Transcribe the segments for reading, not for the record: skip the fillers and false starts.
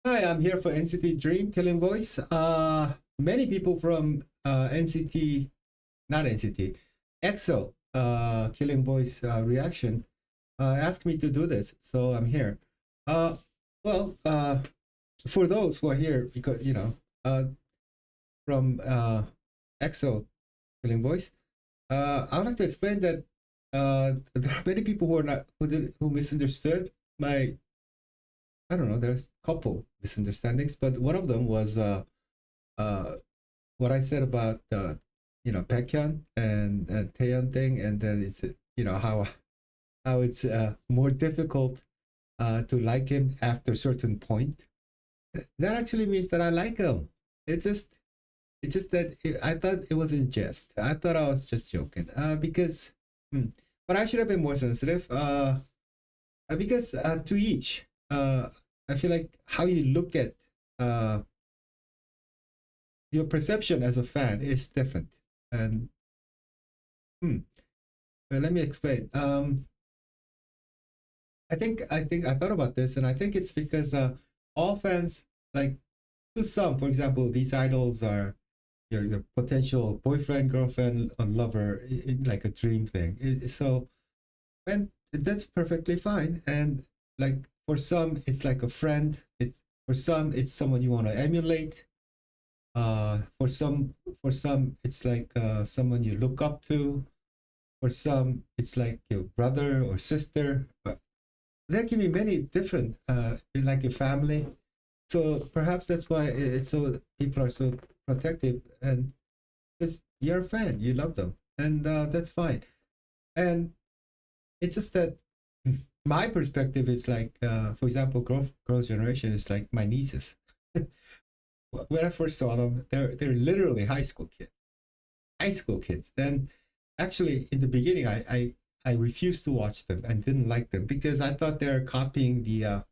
Hi, I'm here for NCT Dream Killing Voice. Many people from NCT, not NCT, EXO Killing Voice reaction asked me to do this, so I'm here. Uh, well, for those who are here, because from EXO Killing Voice, I would like to explain that there are many people who are not who misunderstood my. I don't know. There's a couple misunderstandings, but one of them was uh, what I said about Baekhyun and Taeyeon thing, and then it's how it's more difficult to like him after a certain point. That actually means that I like him. It just it's just that I thought it was in jest. I thought I was just joking. Because, but I should have been more sensitive. Because to each. I feel like how you look at uh, your perception as a fan is different. And let me explain. I think I thought about this, and I think it's because all fans, like, to some, for example, these idols are your potential boyfriend, girlfriend, or lover, like a dream thing. So, and that's perfectly fine. And like for some, it's like a friend. It's for some, it's someone you want to emulate. For some, it's like someone you look up to. For some, it's like your brother or sister. But there can be many different, like your family. So perhaps that's why it's so people are so protective, and because you're a fan, you love them, and that's fine. And it's just that my perspective is like, for example, girls' generation is like my nieces. When I first saw them, they're literally high school kids. And actually, in the beginning, I refused to watch them and didn't like them because I thought they're copying the.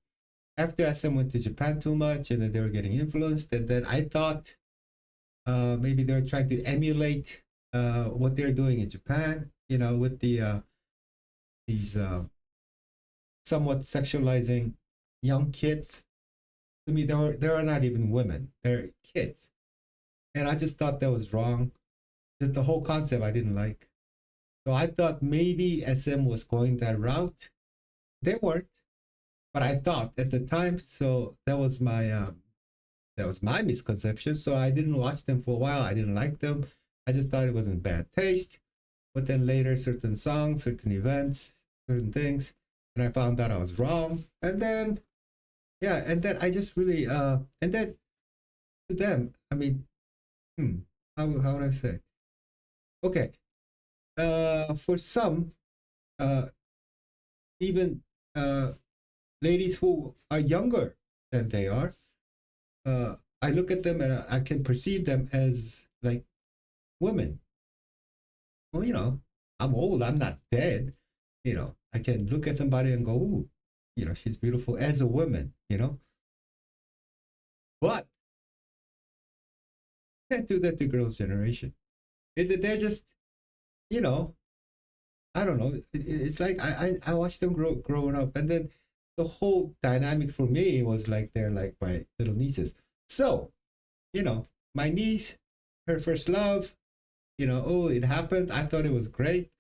After SM went to Japan too much, and then they were getting influenced, and then I thought maybe they're trying to emulate what they're doing in Japan. With these somewhat sexualizing young kids. To me, they are not even women; they're kids, and I just thought that was wrong. Just the whole concept I didn't like. So I thought maybe SM was going that route. They weren't, but I thought at the time. So that was my misconception. So I didn't watch them for a while. I didn't like them. I just thought it was in bad taste. But then later, certain songs, certain events, certain things, and I found out I was wrong. And then and then I just really and then to them, I mean, how would I say? Okay, for some, uh, even ladies who are younger than they are, I look at them and I can perceive them as like women. Well, I'm old. I'm not dead. I can look at somebody and go, ooh, she's beautiful as a woman. But can't do that to girls' generation. They're just, you know, I don't know. It's like I watched them growing up, and then the whole dynamic for me was like they're like my little nieces. So, my niece, her first love, oh, it happened. I thought it was great,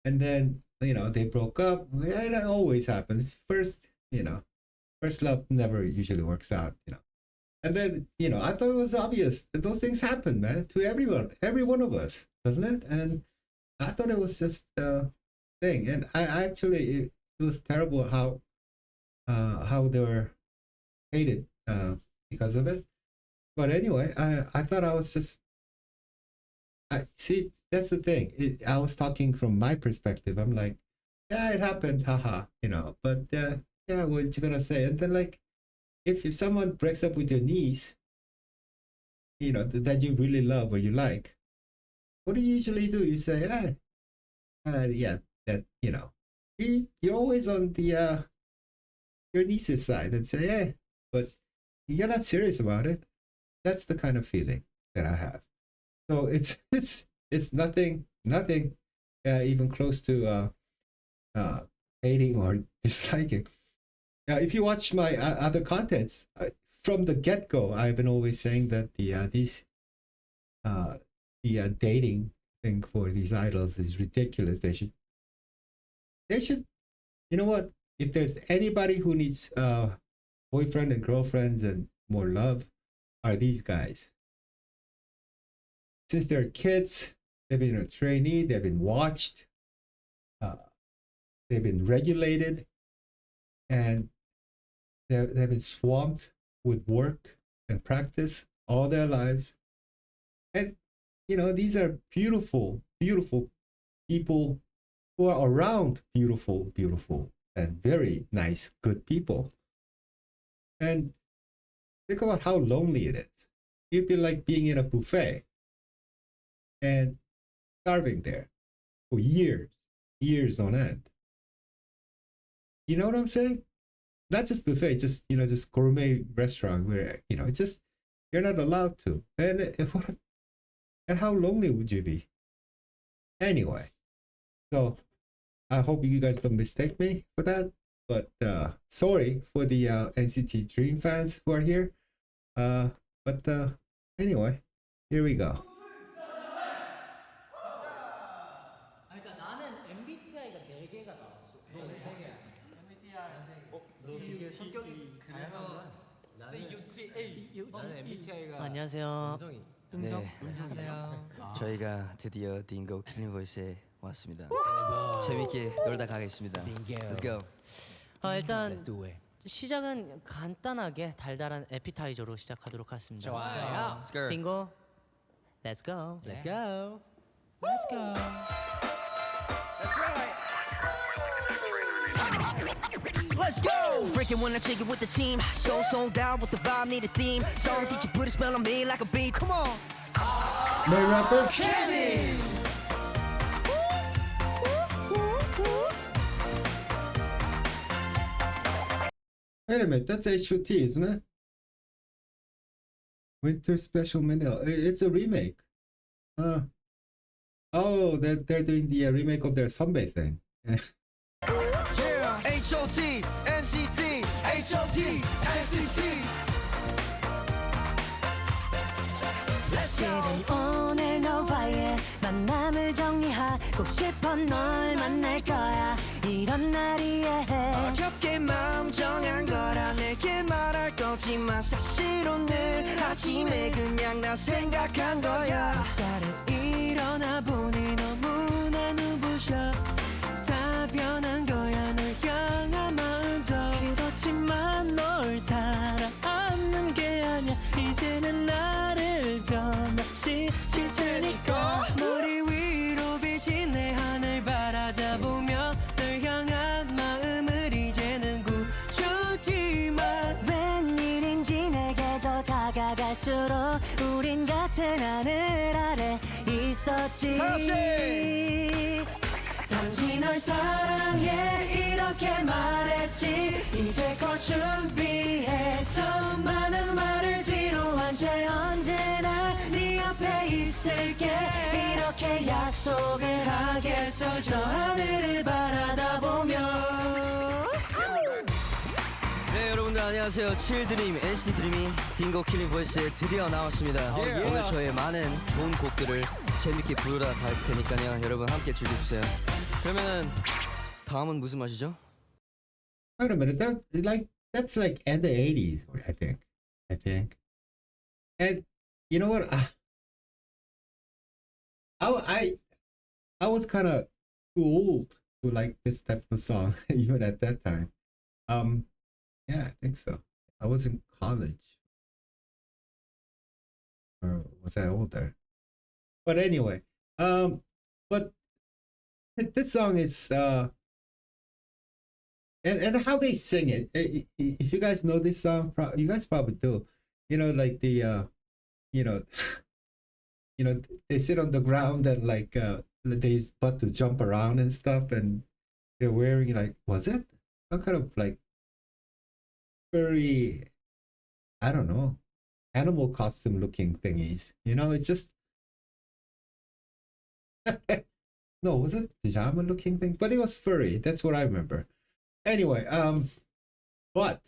and then they broke up. And it always happens. First love never usually works out. And then, I thought it was obvious that those things happen, man, to everyone, every one of us, doesn't it? And I thought it was just a thing. And I actually, it was terrible how they were hated because of it. But anyway, I thought I was just, I see, that's the thing. I was talking from my perspective. I'm like, yeah, it happened, haha, but yeah, what you gonna say? And then, like, if someone breaks up with your niece, that you really love or you like, what do you usually do? You say, yeah, that you're always on the your niece's side and say, hey, but you're not serious about it. That's the kind of feeling that I have. So it's nothing even close to uh, hating or disliking. If you watch my other contents, from the get-go, I've been always saying that the dating thing for these idols is ridiculous. They should, you know what? If there's anybody who needs boyfriend and girlfriends and more love, are these guys. Since they're kids, they've been a trainee, they've been watched, they've been regulated, and they've been swamped with work and practice all their lives. And, you know, these are beautiful, beautiful people who are around beautiful, beautiful, and very nice, good people. And think about how lonely it is. It'd be like being in a buffet and starving there for years, years on end. You know what I'm saying? Not just buffet, just, you know, just gourmet restaurant where, you know, it's just, you're not allowed to. And how lonely would you be? Anyway, so I hope you guys don't mistake me for that. But sorry for the NCT Dream fans who are here. But anyway, here we go. 그러니까 나는 MBTI가 4개가 나왔어. 너 4개야. MBTI. 너 되게 성격이 그래서 나는 MBTI가 안녕하세요. 음성. 네. 안녕하세요. 저희가 드디어 딩고 킬링 보이스에 왔습니다. 재밌게 놀다 가겠습니다. Let's go. 일단 시작은 간단하게 달달한 에피타이저로 시작하도록 하겠습니다. 좋아요. Let's go. 딩고, let's go. Let's go. Let's go. That's right. Let's go! Freaking when I check it with the team. So sold out with the vibe, need a theme. Song teacher put a spell on me like a beat. Come on! No rapper? Kevin! Wait a minute, that's HOT, isn't it? Winter Special Manila. It's a remake. Oh, they're doing the remake of their Sunbae thing. Yeah! H.O.T. NCT! H.O.T. NCT! 사실은 오늘 너와의 만남을 정리하고 싶어 널 만날 거야 이런 날이에 어렵게 마음 정한 거라 내게 말할 거지만 사실 오늘 아침에 그냥 나 생각한 거야 햇살에 일어나 보니 너무나 눈부셔 다 변한 거야 널 향한 마음도 그렇지만 널 사랑하는 게 아니야 이제는 나를 변화시킬 테니까 머리 위로 비친 내 하늘 바라다 보며 널 향한 마음을 이제는 굳혀지만 웬일인지 내게 더 다가갈수록 우린 같은 하늘 아래 있었지 당신 널 사랑해 이렇게 말했지 이제껏 준비했던 많은 말을 뒤로 한 채 언제나 네 옆에 있을게 이렇게 약속을 하겠어 저 하늘을 바라다 보며 네 여러분들 안녕하세요 7드림 NCT 드림이 딩고 킬링 보이스에 드디어 나왔습니다 오늘 저의 많은 좋은 곡들을 재밌게 부르러 갈 테니까요 여러분 함께 즐겨주세요 그러면은 다음은 무슨 맛이죠? Wait a minute, that's like in the 80s, I think. And you know what? I was kind of too old to like this type of song, even at that time. Yeah, I think so. I was in college, or was I older? But anyway, but this song is and how they sing it. If you guys know this song, you guys probably do. You know, like the you know, they sit on the ground and like they about to jump around and stuff, and they're wearing like was it some kind of like furry, I don't know, animal costume looking thingies. You know, it's just no, was it pajama looking thing? But it was furry. That's what I remember. Anyway, but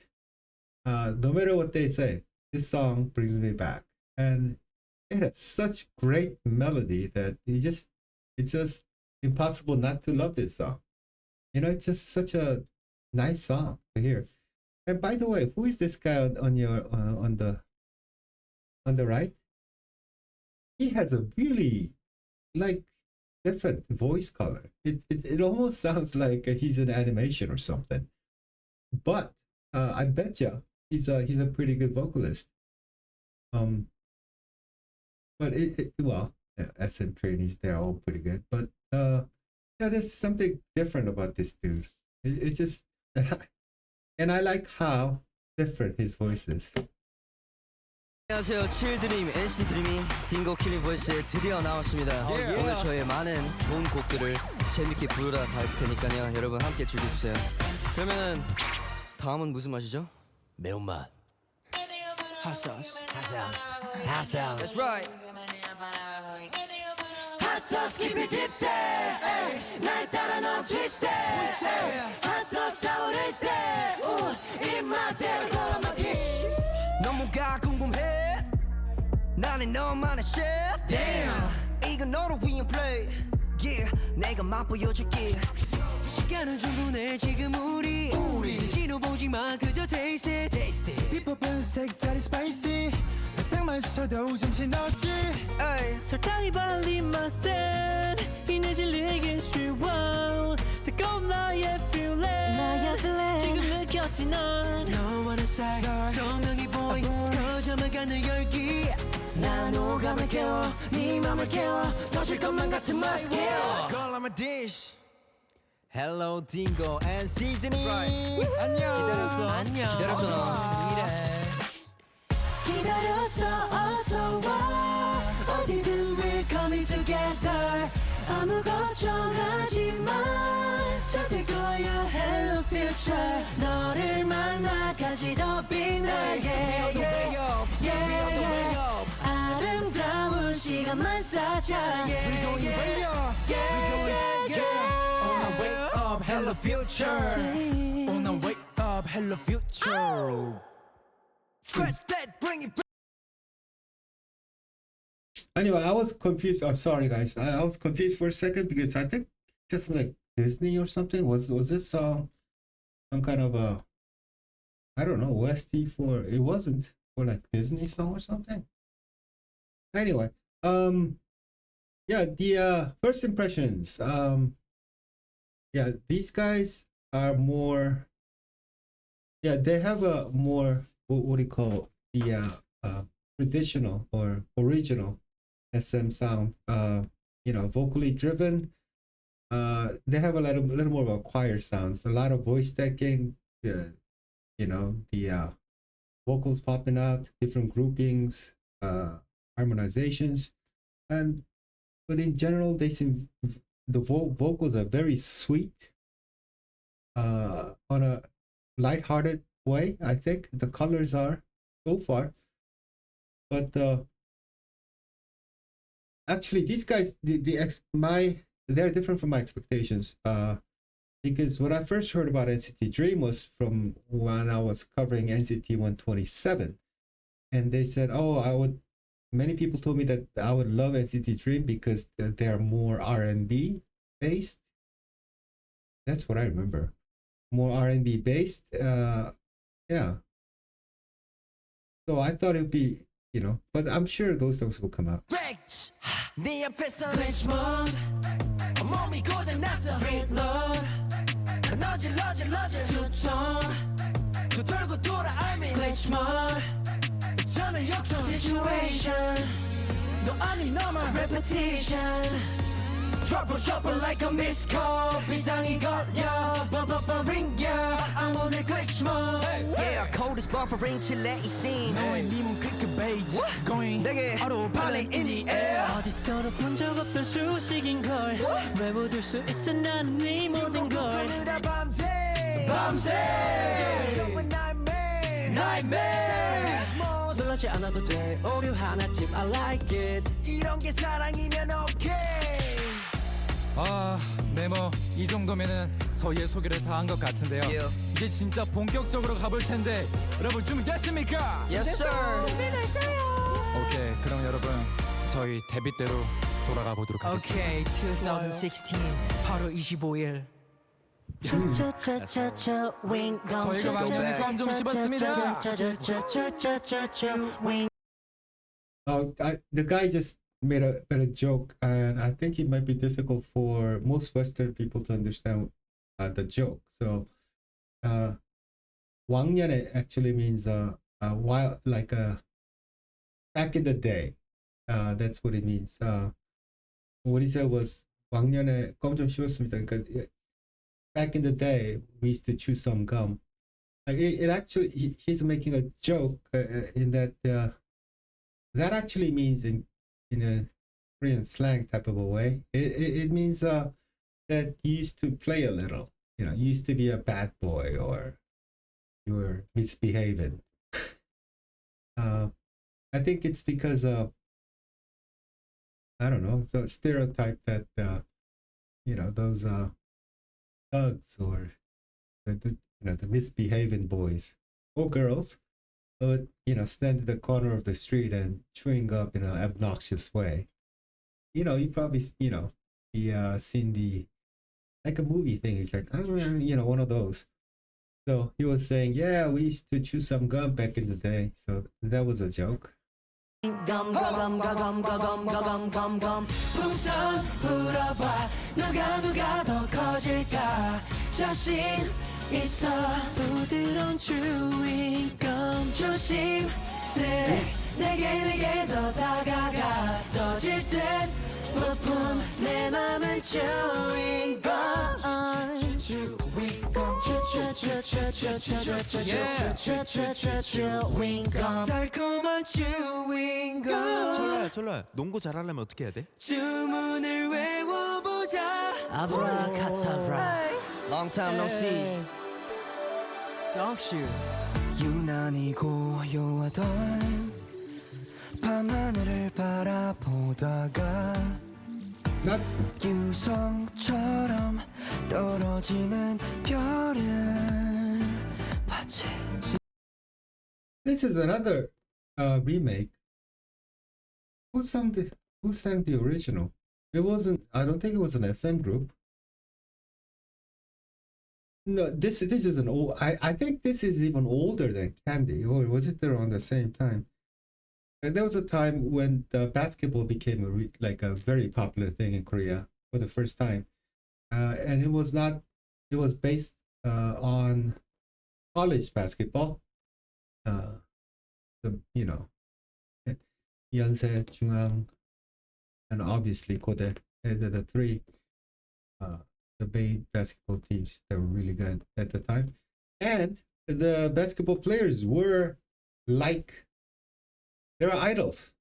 no matter what they say, this song brings me back, and it has such great melody that it's just impossible not to love this song. You know, it's just such a nice song to hear. And by the way, who is this guy on your on the right? He has a really like different voice color. It almost sounds like he's an animation or something. But I bet you he's a pretty good vocalist. But well, yeah, SM trainees, they're all pretty good. But yeah, there's something different about this dude. It just and I like how different his voice is. 안녕하세요. 7드림 NCT 드림이 딩고 킬링 보이스에 드디어 나왔습니다. 오늘 저의 많은 좋은 곡들을 재밌게 부르러 갈 테니까요. 여러분 함께 즐겨주세요. 그러면은 다음은 무슨 맛이죠? 매운맛. Hot sauce. Hot sauce. That's right. Hot sauce keep it tipsy 날 따라 넌 twist Hot sauce 타오를 때 입맛대로 골라 먹기 너무가 궁금해 나는 너만의 chef Damn 이건 너를 위한 play Yeah 내가 맛보여줄게 시간은 충분해 지금 우리 눈치로 보지마 그저 taste it 비법은 색다른 spicy 바짝 마셔도 정신없지 설탕이 발린 맛은 이내 질리긴 쉬워 뜨거운 나의 feeling 지금 느꼈지 넌 너와는 사이 선명히 보이 커져나가는 열기 난 오감을 깨워 네 맘을 깨워 터질 것만 같은 맛 Girl I'm a dish Hello 딩고 and seasoning. 안녕 안녕 기다렸잖아. 이래 기다렸어 어서 와 어디든 we're coming together 아무 걱정하지 마 잡힐 거야 hello future 너를 만나 같이 더 빛나게 아름다운 시간만 쌓자 On our way up, hello future. On our way up, hello future. Scratch that bring it back. Anyway, I was confused. I'm sorry, guys. I was confused for a second because I think just like Disney or something. Was this some kind of a, I don't know, OST for, it wasn't for like Disney song or something. Anyway, yeah, the first impressions. Yeah, these guys are more. Yeah, they have a more what do you call the traditional or original SM sound. You know, vocally driven. They have a little more of a choir sound. A lot of voice stacking. You know, the vocals popping out, different groupings, harmonizations, but in general, they seem the vocals are very sweet. On a lighthearted way, I think the colors are so far, but actually these guys, they're different from my expectations. Because when I first heard about NCT Dream was from when I was covering NCT 127, and they said, "Oh, Many people told me that I would love NCT Dream because they're more R&B based." That's what I remember. More R&B based. Yeah. So I thought it would be, you know, but I'm sure those songs will come out. 네 앞에서 glitch mode 몸이 고장났어 reload 너질러질 two-tone 또 돌고 돌아 I'm in glitch mode 저는 역전 situation 너 아닌 너만 repetition trouble like a missed call 비상이 걸려 buffering yeah I'm on the glitch mode Yeah cold is buffering 칠레 이 scene 너의 밈은 clickbait. Going 내게 autopilot in the air. 어디서도 본 적 없던 수식인걸 왜 묻을 수 있어 나는 네 모든 걸 밤새 정말 nightmare 놀라지 않아도 돼 오류 하나쯤 I like it 이런 게 사랑이면 okay 네 뭐 이 정도면은 저희의 소개를 다 한 것 같은데요. Yeah. 이제 진짜 본격적으로 가볼 텐데 여러분 준비됐습니까? Yes sir. 오케이, 그럼 여러분 저희 데뷔 때로 돌아가 보도록 하겠습니다. Okay, 2016 8월 25일. 차차차차차 윙검 저희가 막내는 껌좀 씹었습니다. The guy just made a joke, and I think it might be difficult for most Western people to understand the joke. So, 왕년에 actually means while, like back in the day. That's what it means. What he said was 왕년에 껌 좀 씹었습니다. 그러니까 back in the day we used to chew some gum. Like it actually he's making a joke in that that actually means in a Korean slang type of a way. It means that you used to play a little. You know, you used to be a bad boy or you were misbehaving. I think it's because I don't know, the stereotype that you know, those thugs or the misbehaving boys or girls would, you know, stand at the corner of the street and chewing up in an obnoxious way. You know, you probably, you know, seen the, like a movie thing. He's like, you know, one of those. So he was saying, yeah, we used to chew some gum back in the day. So that was a joke. 검검검검검검검검검 풍선 불어봐 누가 더 커질까 자신 있어 부드러운 chewing-gum 조심스레 내게 더 다가가 터질 듯 부푼 내 맘은 chewing-gum chewing-gum 달콤한 chewing-gum 철라야 농구 잘하려면 어떻게 해야 돼? 주문을 외워보자 아브라카타브라 Long time no see. 덩슈. 유난히 고요하던 밤하늘을 바라보다가 Not 유성처럼 떨어지는 별을 봤지. This is another remake. Who sang the original? It wasn't. I don't think it was an SM group. No, this is an old. I think this is even older than Candy, or was it around the same time? And there was a time when the basketball became like a very popular thing in Korea for the first time, and it was not. It was based on college basketball. You know, 연세, 중앙, and obviously 고대. The three, the main basketball teams that were really good at the time, and the basketball players were like, they were idols.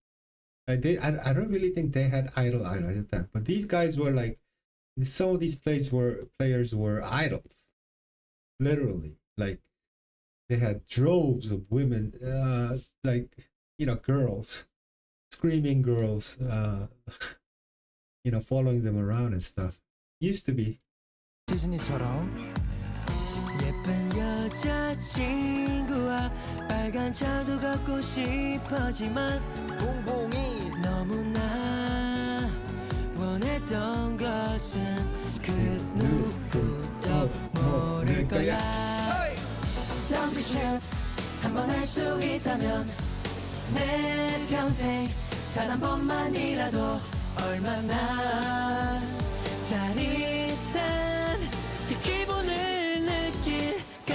Like I don't really think they had idol at the time, but these guys were like, some of these players were idols, literally. Like they had droves of women, like, you know, girls, screaming girls, you know, following them around and stuff. Used to be. 디즈니처럼 예쁜 여자친구와 빨간 차도 갖고 싶어지만 봉봉이. 너무나 원했던 것은 그 누구도 모를 거야. 덤비슛 한번 할 수 있다면 내 평생 단 한 번만이라도 얼마나 짜릿한 그 기분을 느낄까.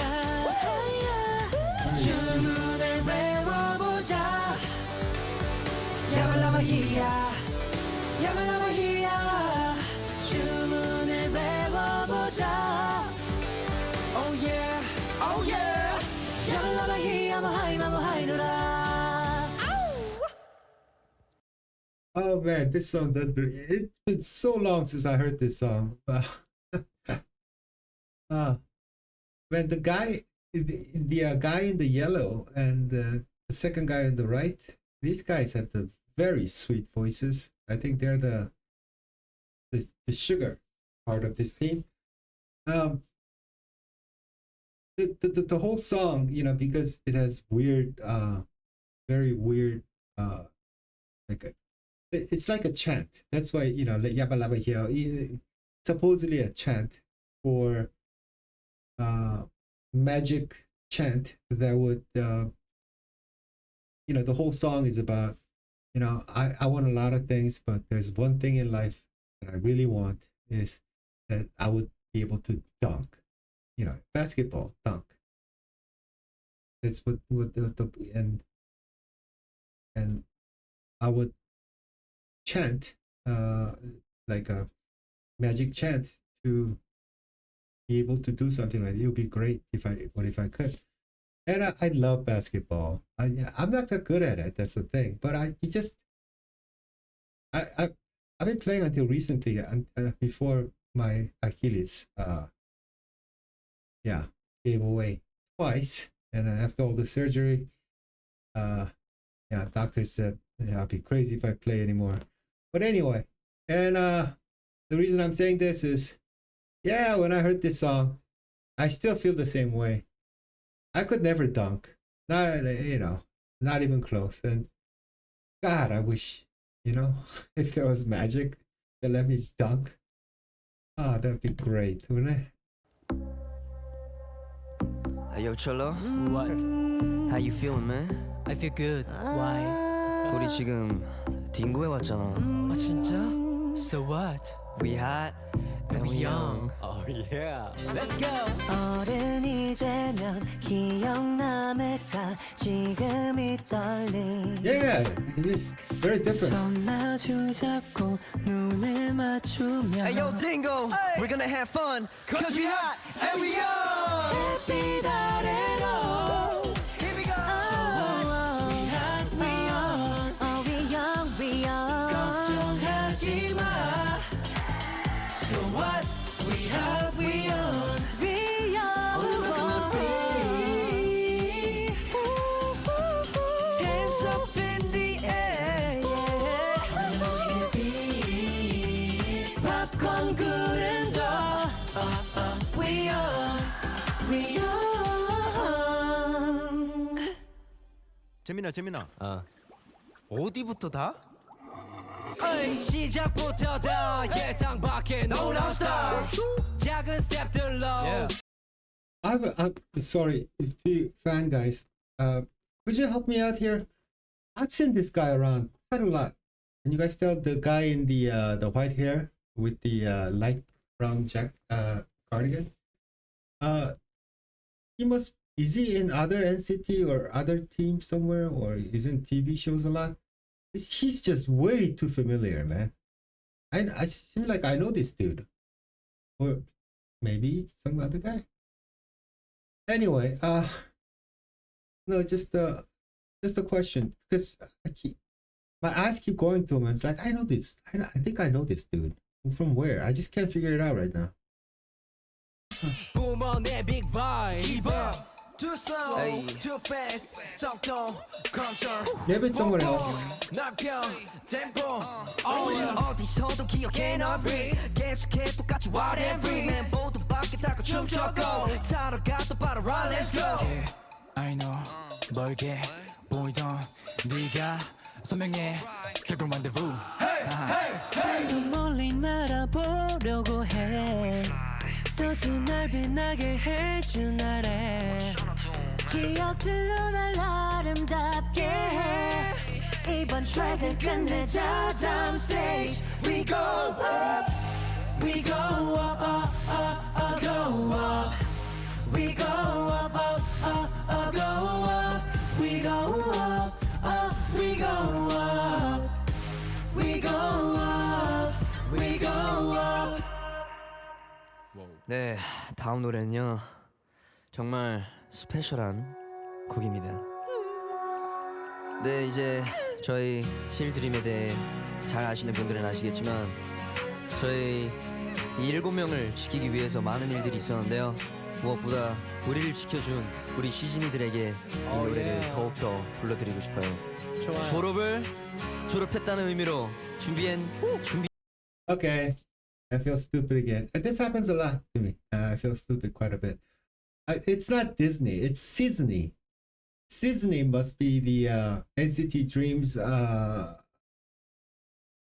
주문을 외워보자. 야말라마히야 야말라마히야. 주문을 외워보자. Oh yeah, oh yeah. 야말라마히야 마하이마마하이누라. Oh man, this song does. It's been so long since I heard this song. Man, the guy in the yellow and the second guy on the right, these guys have the very sweet voices. I think they're the sugar part of this team. the whole song, you know, because it has weird, very weird, like it's like a chant. That's why, you know, like yabba labba here, supposedly a chant for magic chant that would, you know, the whole song is about, you know, I want a lot of things, but there's one thing in life that I really want is that I would be able to dunk, you know, basketball dunk. That's what the and I would chant like a magic chant to be able to do something like it. It would be great if I could. And I love basketball. I'm not that good at it. That's the thing. But I've been playing until recently, before my Achilles gave away twice, and after all the surgery, doctor said, yeah, I'll be crazy if I play anymore. But anyway, and the reason I'm saying this is, when I heard this song, I still feel the same way. I could never dunk, not even close. And God, I wish, if there was magic that let me dunk. Ah, that'd be great, wouldn't it? Hey, yo, Cholo. What? How you feeling, man? I feel good. Why? 우리 지금 딩고에 왔잖아. 아 진짜? So what? We hot and we young. Oh yeah. Let's go. 어른이 되면 기억남을까 지금 이 떨림 Yeah, it is very different. 손 마주 잡고 눈을 맞추면 Hey, yo, Dingo. We're gonna have fun. Cause we hot and we young. 햇빛 아래로 Here we go. 걱정하지 마 So what? We have we on We on free Hands up in the air popcorn 구름도 We on We on 재민아. 어디부터 다? 시작부터 다 예상 밖의 놀라운 스타 작은 스텝들로 I'm sorry, if you fan guys, could you help me out here? I've seen this guy around quite a lot. Can you guys tell the guy in the white hair with the light brown cardigan? Is he in other NCT or other teams somewhere, or is in TV shows a lot? He's just way too familiar, man. I seem like I know this dude, or maybe some other guy. Anyway, no, just a question, because my eyes keep going to him, and it's like I know this. I think I know this dude. From where? I just can't figure it out right now. 뿜어내 big vibe Keep up Too slow, Hey. too fast 속도 control Maybe it's someone else. 넓혀 tempo 어디서도 기억해 널 free. 계속해 똑같이 whatever. 멤버도 밖에 타고 춤췄고 타러 가도 바로 run let's go. I know. 멀게 보이던 네가 선명해. 결국 rendezvous. 더 멀리 날아보려고 해 서툰 날 빛나게 해준 아래 기억들로 날 아름답게 해 이번 트랙은 끝내자 다음 stage We go up We go up go up We go up go up We go up we go up We go up We go up 네, 다음 노래는요. 정말 스페셜한 곡입니다. 네, 이제 저희 칠드림에 대해 잘 아시는 분들은 아시겠지만 저희 이 7명을 지키기 위해서 많은 일들이 있었는데요. 무엇보다 우리를 지켜준 우리 시즌이들에게 이 노래를 더욱더 불러드리고 싶어요. 졸업했다는 의미로 준비 Okay, I feel stupid again. And this happens a lot to me. I feel stupid quite a bit. It's not Disney. It's Disney. Disney must be the NCT Dreams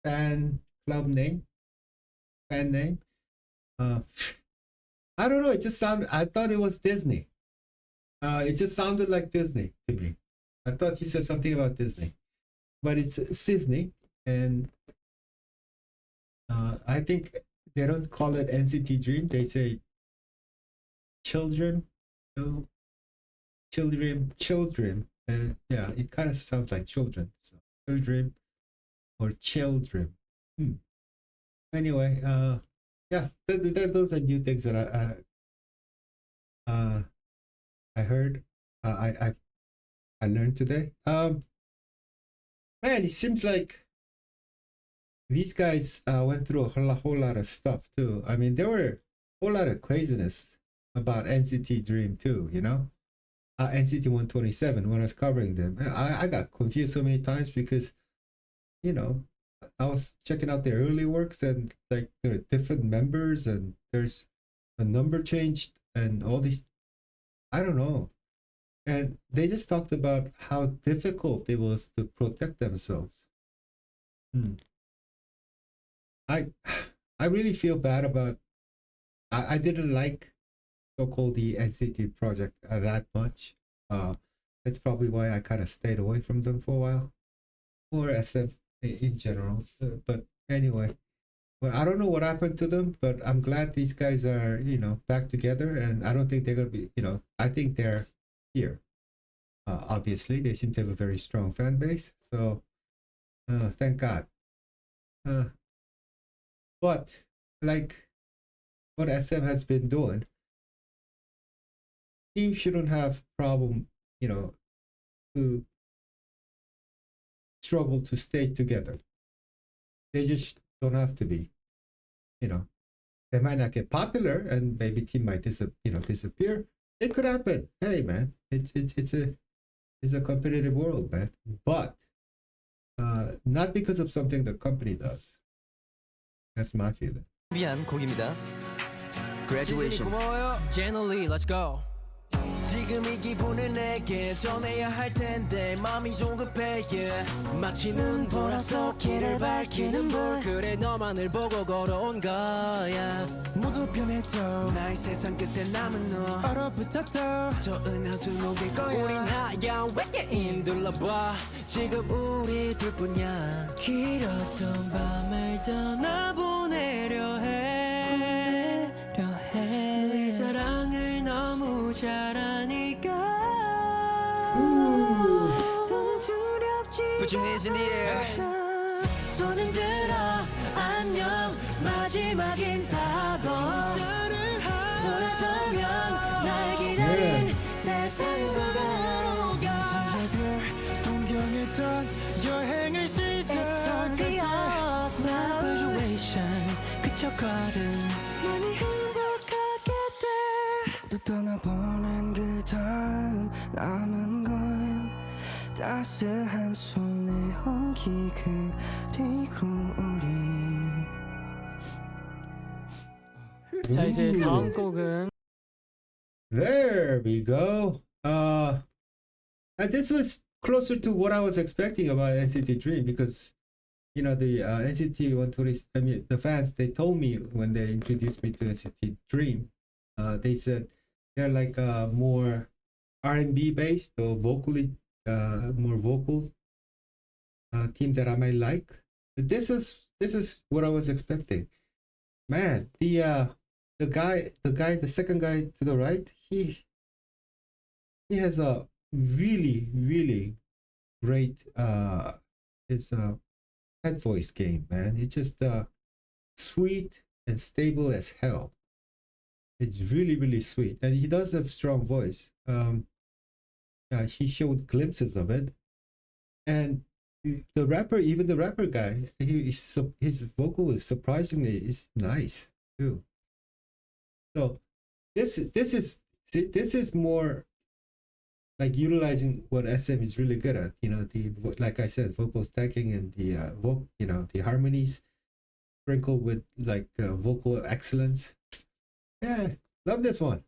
fan club name, fan name. Uh, I don't know. It just sounded. I thought it was Disney. It just sounded like Disney to me. I thought he said something about Disney, but it's Disney, and I think they don't call it NCT Dream. They say children, no, children. Yeah, it kind of sounds like children. So children or children. Anyway, yeah, those are new things that I heard. I learned today. Man, it seems like these guys went through a whole lot of stuff too. I mean, there were a whole lot of craziness about NCT Dream too, you know? NCT 127 when I was covering them. I got confused so many times because, you know, I was checking out their early works and like there are different members and there's a number changed and all these, I don't know. And they just talked about how difficult it was to protect themselves. I really feel bad about. I didn't like so-called the NCT project that much. That's probably why I kind of stayed away from them for a while, or SF in general. But anyway, well, I don't know what happened to them, but I'm glad these guys are, you know, back together, and I don't think they're gonna be, you know, I think they're here. Obviously, they seem to have a very strong fan base, so thank God. But like what SM has been doing, teams shouldn't have problem, you know, to struggle to stay together. They just don't have to be, you know. They might not get popular, and maybe team might disappear. It could happen. Hey, man, it's a competitive world, man. But not because of something the company does. That's my feeling. 준비한 곡입니다. Graduation. 고마워요. Generally, let's go. 지금 이 기분을 내게 전해야 할 텐데 마음이 조급해 yeah. 마치 눈보라서 길을 밝히는 불 그래 너만을 보고 걸어온 거야. 모두 변했죠. 나의 세상 끝에 남은 너 얼어붙었다. 저 은하수 녹일 거야 우린 하얀 외계인 둘러봐. 지금 우리 둘뿐이야. 길었던 밤을 떠나보내려 해 너의 사랑을 너무 잘 아니까 더는 두렵지 Put your hands in the air. 손은 들어 안녕 마지막 인사하고 돌아서면 날 기다린 세상에서 걸어가 지하별 동경했던 여행을 시작할 때 graduation 그쳐가는 많이 행복하게 돼또 떠나보낸 그 다음 남은 건 따스한 손의 온기 그리고 우리 자 이제 다음 곡은 There we go. And this was closer to what I was expecting about NCT Dream because, you know, the NCT 120, I mean, the fans, they told me when they introduced me to NCT Dream, they said they're like more R&B based or vocally, more vocal team that I might like. But this is what I was expecting. Man, the second guy to the right, he has a really great his head voice game, man. It's just sweet and stable as hell. It's really sweet, and he does have strong voice. He showed glimpses of it, and the rapper guy, his vocal is surprisingly nice too. So this is more like utilizing what SM is really good at. You know, like I said, vocal stacking and the harmonies sprinkled with like vocal excellence. Yeah, love this one.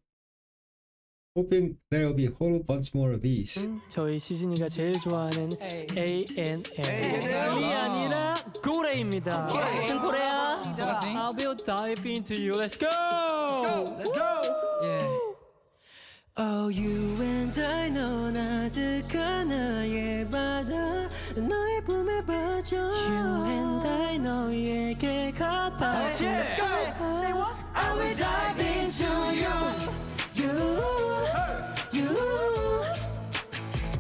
hoping there will be a whole bunch more of these. 저희 시진이가 제일 좋아하는 ANN이 아니라 고래입니다. 어떤 고래야? I will dive into you. Let's go. Let's go. Oh, you and I 넌 아득한 나의 바다 너의 품에 빠져 You and I 너에게 가다 Say what? I will dive into you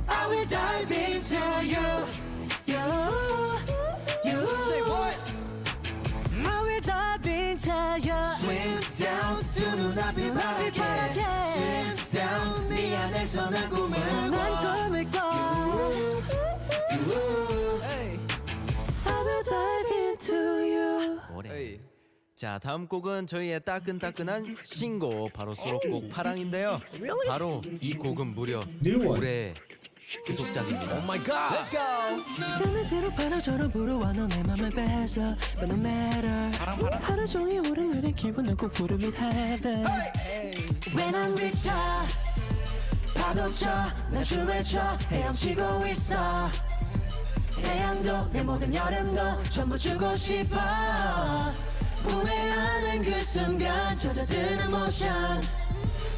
I will dive into you Say what? I will dive into you Swim down 두 눈앞이 파랗게 Swim down 네 안에서 난 꿈을 꿔 I will dive into you 고래. 자, 다음 곡은 저희의 따끈따끈한 신곡 바로 수록곡 파랑인데요. 바로 이 곡은 무려 New one. 올해 후속작입니다. Oh my god. Let's go. 장난스러운 바람처럼 불어와 너 내 맘을 뺏어 But no matter 하루 종일 오르내린 기분은 꼭 구름 밑 heaven When I'm rich 파도 쳐나 춤을 춰 헤엄치고 있어 태양도 내 모든 여름도 전부 주고 싶어 봄에 하는 그 순간 젖어드는 모션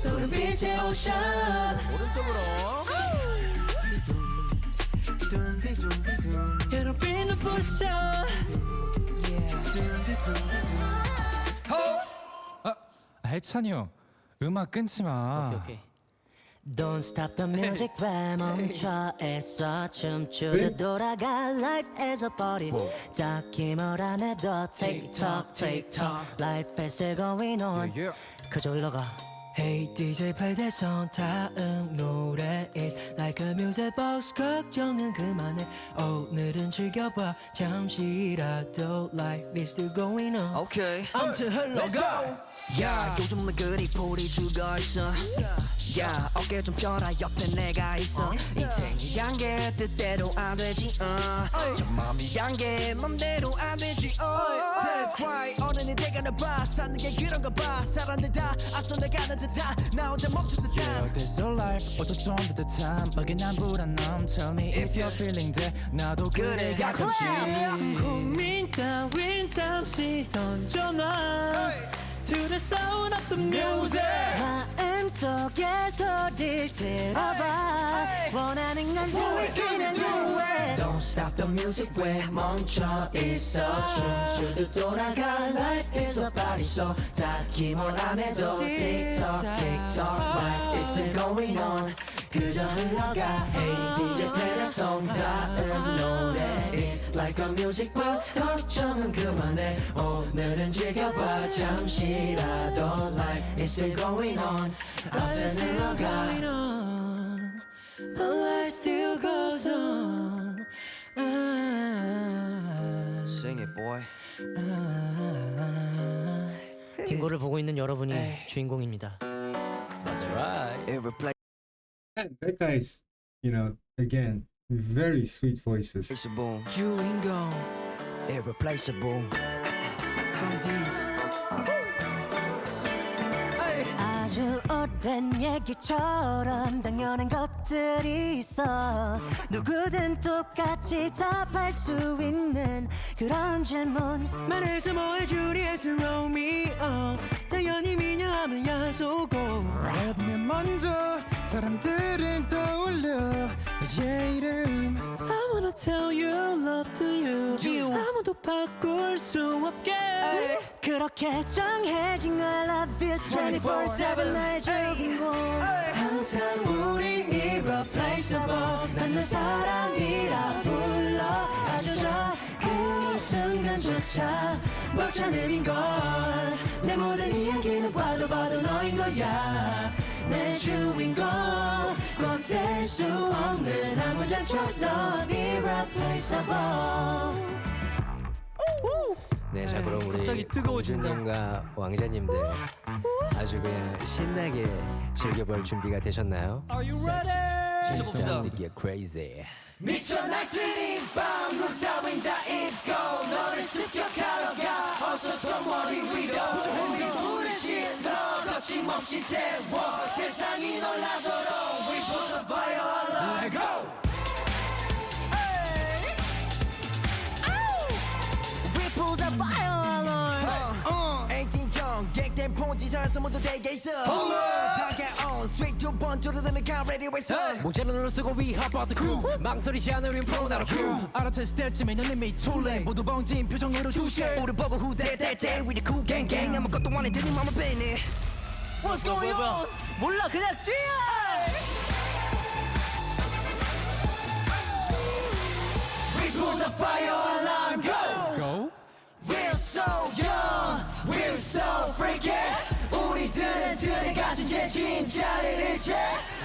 노른빛의 오션 괴롭힌 눈부셔 해찬이 형 음악 끊지 마. Don't stop the music 왜 멈춰 있어 춤추듯 돌아가 Life is a party 딱히 뭘 안 해도 Tick tock tick tock Life is still going on 그저 흘러가 Hey DJ play that song 다음 노래 It's like a music box 걱정은 그만해 오늘은 즐겨봐 잠시라도 Life is still going on 오케이. 아무튼 흘러가 야, 요즘 은 그리 풀이 죽어있어. 야, 어깨 좀 펴라 옆에 내가 있어. 인생이란 게 뜻대로 안 되지. 저 맘이란 게 맘대로 안 되지. That's why 어른이 돼가나 봐. 사는 게 그런가 봐. 사람들 다 앞서 나가는 듯한 나 혼자 멈춘 듯한. Yeah, this your life 어쩔 수 없는 듯한 막연한 불안함 Tell me if you're feeling that 나도 그래 가끔씩 고민 따윈 잠시 던져놔 To the sound of the music 마음속의 소리를 들어봐 원하는 건 do it 그냥 do it Don't stop the music 왜 멈춰 있어 춤추듯 돌아가 Life is a party so 딱히 뭘 안 해도 Tick tock tick tock Life is still going on 그저 흘러가 Hey DJ play that song 다음 노래 It's like a music box 걱정은 그만해 오늘은 즐겨봐 잠시라도 Life is still going on 아무튼 흘러가 Life still goes on Sing it, boy. 딩고를 보고 있는 여러분이 주인공입니다 That's right. Irreplaceable. And that guy's, again, very sweet voices. 주인공 Irreplaceable. From these 아주 오랜 얘기처럼 당연한 것들이 있어 누구든 똑같이 답할 수 있는 그런 질문 말해서 뭐해 주리에서 로미오 당연히 미녀하면 야소고 날 보면 먼저 사람들은 떠올려 너의 이름 I wanna tell you love to you 아무도 바꿀 수 없게 그렇게 정해진 I love you 24/7 나의 주인공 항상 우리 irreplaceable 난 널 사랑이라 불러 아주 그 순간조차 벅차는 걸내 모든 이야기는 봐도 너인 거야 내 주인공 꼭 될 수 없는 한 문장처럼 irreplaceable 네, 자 그럼 우리 갑자기 뜨거워진다. 공주님과 왕자님들 아주 그냥 신나게 즐겨볼 준비가 되셨나요? Are you ready? It's time to get crazy. 미쳐 날뛰는 밤 룰 따윈 다 잊고 너를 습격하러 가 어서 머리 위로 우리 부르신 너 거친 끊임없이 태워 세상이 놀라도록 We put the fire alarm Let go We put the fire alarm 앵팅통 객된 폰지사에서 모두 대게 있어 다가온 Straight to point 줄어드는 car ready with sun 모자를 눈을 쓰고 we hop out the crew 망설이지 않아 우린 프로 나라 crew 알아챘을 때쯤에 넌 이미 too late 모두 벙진 표정으로 주시해 우리 보고 후대대대 We the cool gang gang 아무것도 안 해 드니 맘을 빼네 What's going on? 몰라 그냥 뛰어 We put the fire alarm go Go We're so young We're so freaky 우리들은 들에 가진 제 진짜를 잃지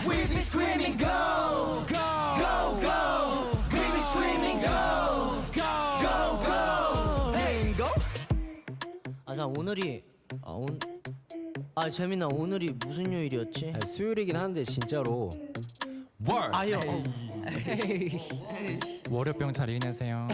We be screaming go Go Go Go We be screaming go Go Go Go Hey go 자 오늘이 재민아 오늘이 무슨 요일이었지? 수요일이긴 한데 진짜로 아유 월요병 잘 일내세요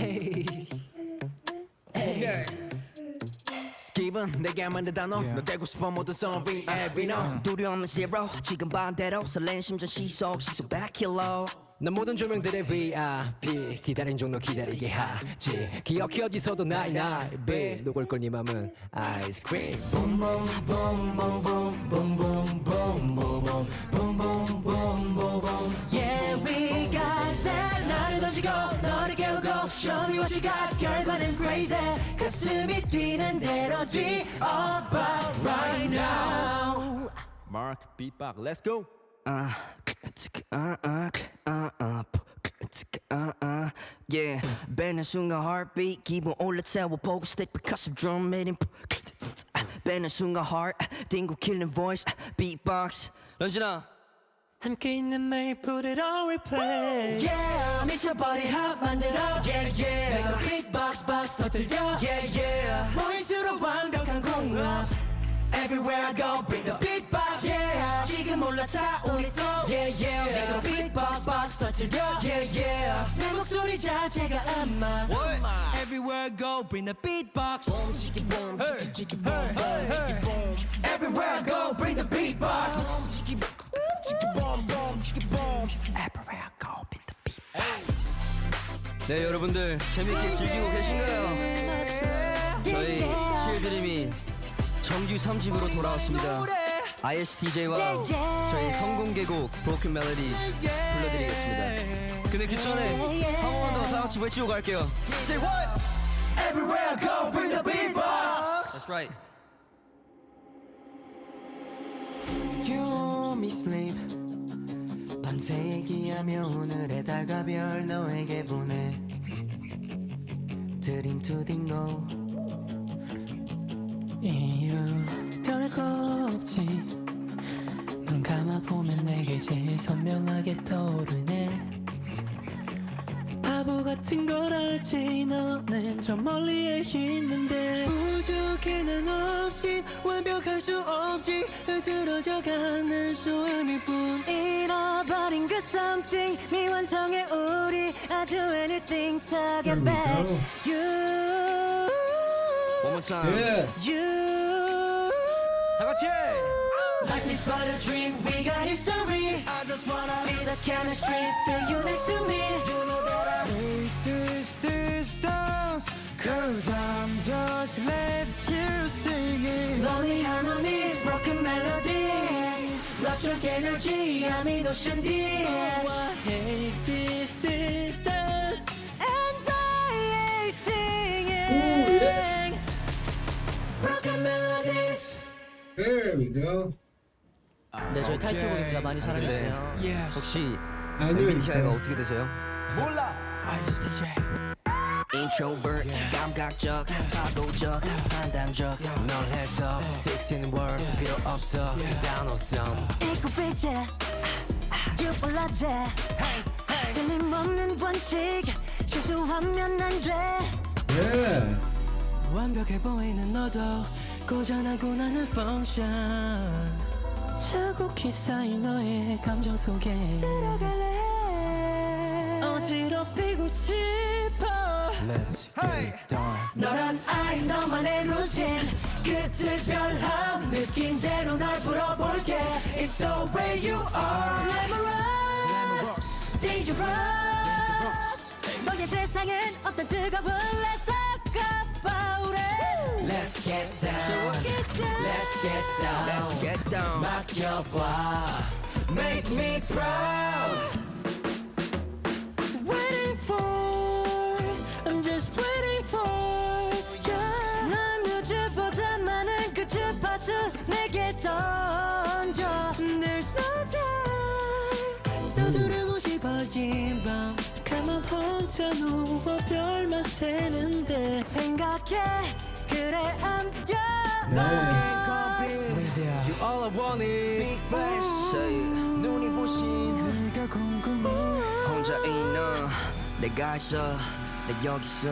Skip은 내게 만든 단어 너 되고 싶어 모두 sorry every no 두려움은 zero 지금 반대로 설레는 심장 시속 100km 난 모든 조명들의 VIP 기다린 종로 기다리게 하지 기억이 어디서도 나이 B 녹을걸 네 맘은 아이스크림 Boom boom boom boom boom boom boom boom boom boom boom boom boom boom Yeah we got that 나를 던지고 너를 깨우고 Show me what you got 결과는 crazy 가슴이 뛰는 대로 뛰어 But right now Mark beatbox let's go Yeah 빼는 순간 heartbeat 기분 올라타워 보고 stick percussive drum made in 빼는 순간 heart 딩고 killing voice beatbox 런쥔아 함께 있는 매일 put it on replay Yeah 미쳐버린 핫 만들어 Yeah yeah 내가 beatbox box 터뜨려 Yeah yeah 모일수록 완벽한 공합 Everywhere I go bring the beatbox Yeah 지금 올라타 우리 flow Yeah yeah 내가 beatbox box 터뜨려 Yeah yeah 내 목소리 자체가 음악 Everywhere I go bring the beatbox Boom chiki boom chiki chiki boom boom boom Everywhere I go bring the beatbox Boom chiki boom boom chiki boom Everywhere I go bring the beatbox 네 여러분들 재밌게 즐기고 계신가요? 저희 칠드림이 정규 3집으로 돌아왔습니다 ISTJ와 저희 성공개곡 Broken Melodies 불러드리겠습니다 근데 그 전에 한 번만 더 다같이 외치고 갈게요 Say what? Everywhere I go bring the beatbox That's right You me sleep 밤새 얘기하며 오늘의 달과 별 너에게 보내 Dream to dingo 이유 별거 없지 눈 감아보면 내게 제일 선명하게 떠오르네 바보 같은 걸 알지 너는 저 멀리에 있는데 부족해 난 없지 완벽할 수 없지 흐트러져가는 소음일 뿐 잃어버린 그 something 미완성의 우리 I do anything to get back You One more time Yeah. You 다 같이 Life is but a dream, we got history I just wanna be the chemistry Feel you next to me You know that I hate this distance Cause I'm just left here singing Lonely harmonies, broken melodies Ruptured energy, I'm in ocean deep I hate this distance And I ain't singing Ooh, yeah. Broken melodies There we go. 네 저희 타이틀곡입니다 많이 사랑해주세요 Yes 혹시 I knew it. MBTI가 어떻게 되세요? ISTJ Introvert, 감각적, 사고적, 판단적 널 해서 Six in words 필요 없어 산호성 이구비제 유불라제 틀림없는 원칙 실수하면 안돼 Yeah. 완벽해 보이는 너도 고전하고 나는 펑션 차곡히 쌓인 너의 감정 속에 들어갈래 어지럽히고 싶어 Let's get it done 너란 아이 너만의 루틴 그 특별함 느낀 대로 널 풀어봐 the way you are. Glamorous, dangerous. 너의 세상엔 없던 뜨거운 Let's talk about it. Let's get down. Let's get down. Let's get down. 맡겨봐. Make me proud. Waiting for, I'm just waiting for you. 난 우주보다 많은 그 주파수 내게 던져. There's no time. 서두르고 싶어진 밤 가만 혼자 누워 별만 새는데 생각해 그래 앉아. You all I want is big flash. 눈이 부신 내가 궁금해. 혼자 있는 내가 있어 내 여기 있어.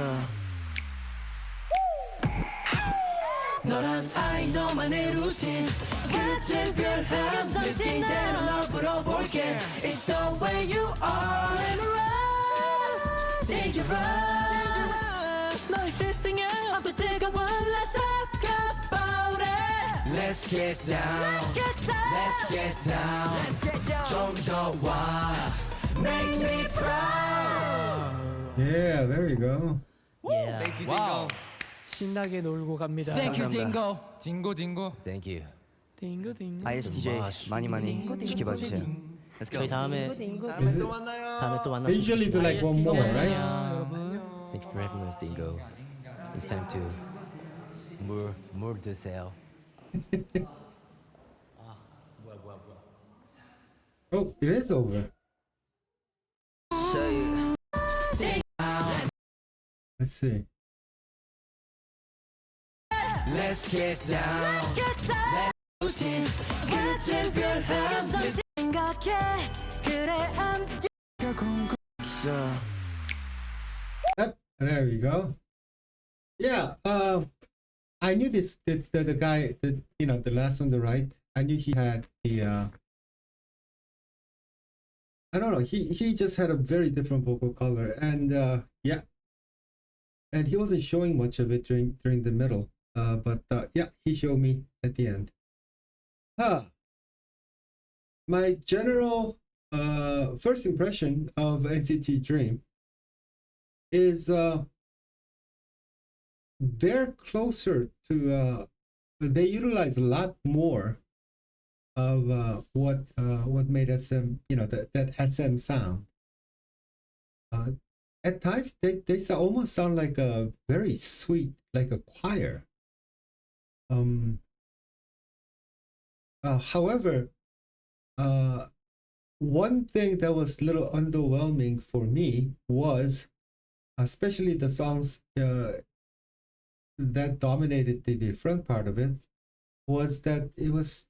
너란 아이 너만의 루틴 같은 별한 느낌대로 널 불러볼게. It's the way you are. Glamorous, dangerous. 너의 세상에 없던 뜨거운 Let's talk about it. Let's get down. Let's get down. 좀 더 와. Make me proud. Yeah, there you go. Thank you, Dingo. 신나게 놀고 갑니다. Thank you, Dingo. 딩고 딩고. Thank you. 딩고 딩고 ISTJ 많이 지켜봐 주세요. Let's go. 저희 다음에 Is it, 또 they 만났으면 usually do like one more, right? Thank you for having us, Dingo. It's time to more 드세요. Oh, it is over. Say Let's see. Let's get down. 루틴 같은 별한 생각해 그래 앉아. 있어. Yep, there we go. Yeah, I knew this the guy, the last on the right. I knew he had the I don't know. He just had a very different vocal color, and yeah, and he wasn't showing much of it during the middle. But yeah, he showed me at the end. My general first impression of NCT Dream is they're closer to they utilize a lot more of what made SM, that SM sound. At times they almost sound like a very sweet, like a choir. However, one thing that was a little underwhelming for me was, especially the songs that dominated the front part of it, was that it was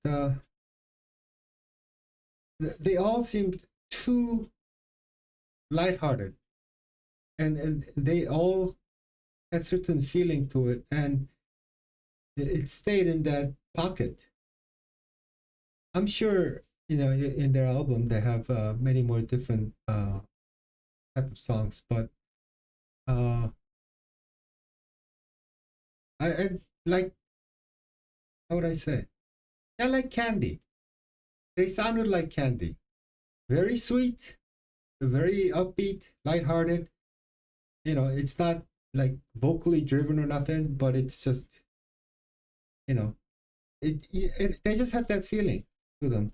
they all seemed too lighthearted, and they all had certain feeling to it, and it stayed in that pocket. I'm sure in their album they have many more different type of songs, but I like, how would I say? I like Candy. They sounded like Candy. Very sweet, very upbeat, lighthearted. It's not like vocally driven or nothing, but it's just, they just had that feeling to them.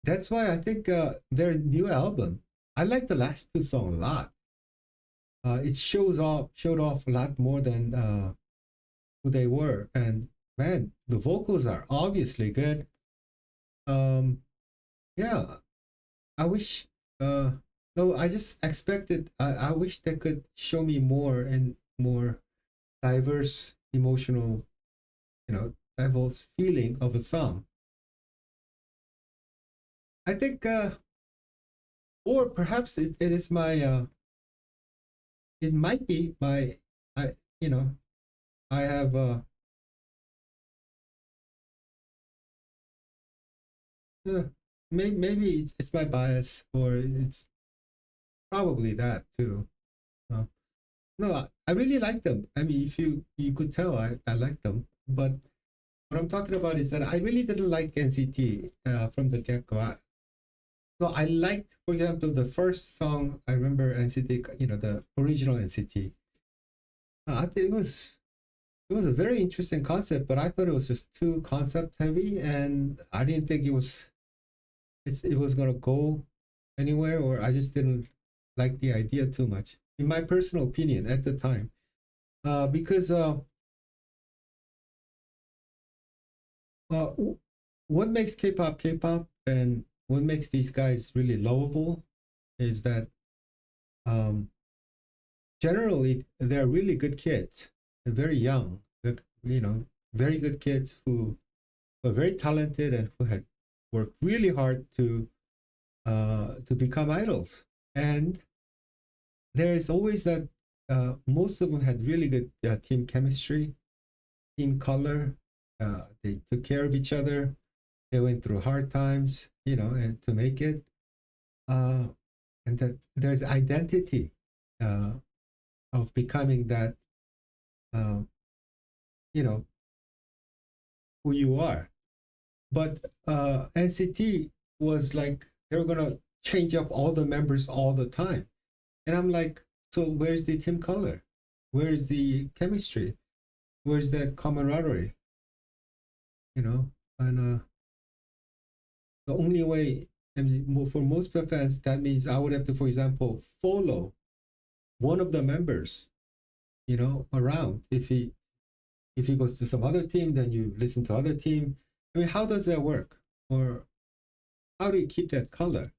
That's why I think their new album, I like the last two songs a lot. It showed off a lot more than who they were, and man, the vocals are obviously good. Yeah, I wish. No, I just expected. I wish they could show me more and more diverse emotional, diverse feeling of a song. I think, or perhaps it is my. It might be my. I have. Maybe it's my bias, or it's probably that too. No, I really like them. I mean, if you could tell, I like them. But what I'm talking about is that I really didn't like NCT from the get-go. No, I liked, for example, the first song. I remember NCT, the original NCT. I think it was a very interesting concept, but I thought it was just too concept heavy, and I didn't think it was gonna go anywhere, or I just didn't like the idea too much, in my personal opinion at the time, because what makes K-pop K-pop, and what makes these guys really lovable is that generally they're really good kids. They're very young. They're, very good kids who are very talented and who had worked really hard to become idols. And there is always that most of them had really good team chemistry, team color. They took care of each other. They went through hard times, and to make it. And that there's identity of becoming that, who you are. But NCT was like, they were going to change up all the members all the time. And I'm like, so where's the team color? Where's the chemistry? Where's that camaraderie? And the only way, I mean, for most fans, that means I would have to, for example, follow one of the members, around. If he goes to some other team, then you listen to other team. I mean, how does that work? Or how do you keep that color?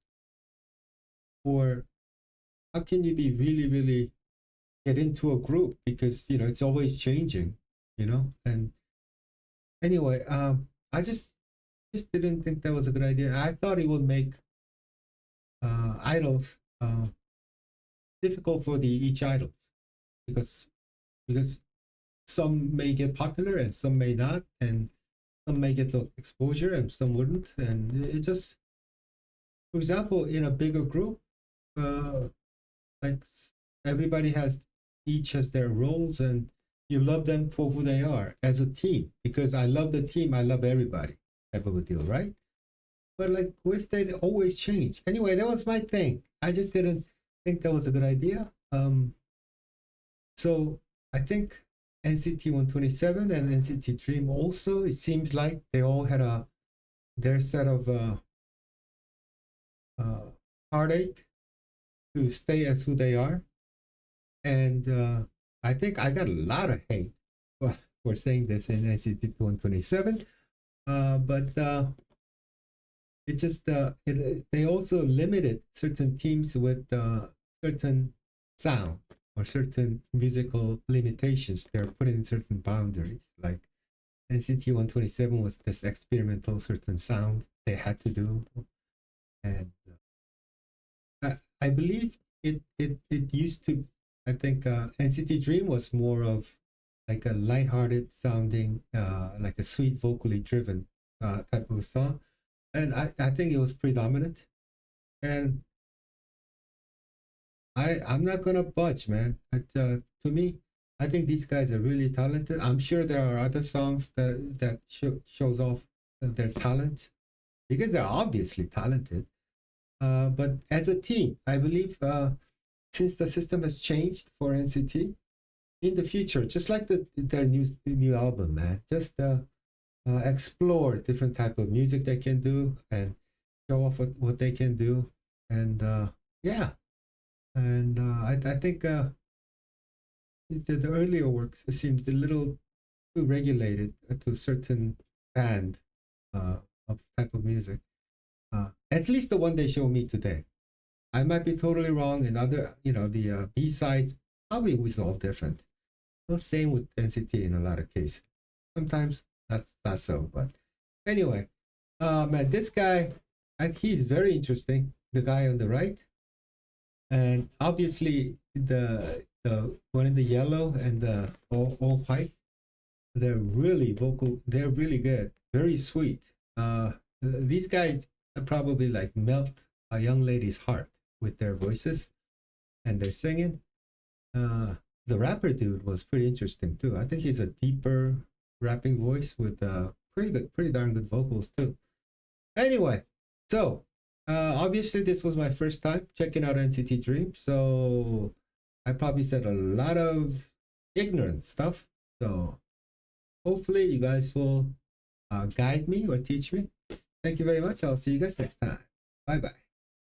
Or how can you be really, really get into a group? Because, it's always changing, and anyway, I just didn't think that was a good idea. I thought it would make idols difficult for each idols, because some may get popular and some may not, and some may get the exposure and some wouldn't, and it just, for example, in a bigger group, like everybody each has their roles, and you love them for who they are as a team, because I love the team, I love everybody, type of a deal, right? But like, what if they always change? Anyway, that was my thing. I just didn't think that was a good idea. So I think NCT 127 and NCT Dream also, it seems like they all had their set of heartache to stay as who they are. And I think I got a lot of hate for saying this in NCT 127. But it just, they also limited certain teams with certain sound or certain musical limitations. They're putting in certain boundaries. Like NCT 127 was this experimental certain sound they had to do. And I believe it used to, I think NCT Dream was more of like a lighthearted sounding, like a sweet vocally driven type of song. And I think it was predominant. And I'm not gonna budge, man. To me, I think these guys are really talented. I'm sure there are other songs that shows off their talent, because they're obviously talented. But as a team, I believe since the system has changed for NCT, in the future, just like their new album, man, just explore different type of music they can do and show off what they can do. And yeah. And I think the earlier works seemed a little too regulated to a certain band of type of music. At least the one they show me today. I might be totally wrong, and other, the B-sides probably was all different. Well, same with NCT in a lot of cases. Sometimes that's not so, but anyway, man, this guy, he's very interesting. The guy on the right. And obviously the one in the yellow and the all white, they're really vocal. They're really good. Very sweet. These guys probably like melt a young lady's heart with their voices and their singing. The rapper dude was pretty interesting too. I think he's a deeper rapping voice with pretty darn good vocals too. Anyway, so obviously this was my first time checking out NCT Dream, so I probably said a lot of ignorant stuff. So hopefully you guys will guide me or teach me. Thank you very much. I'll see you guys next time. Bye bye.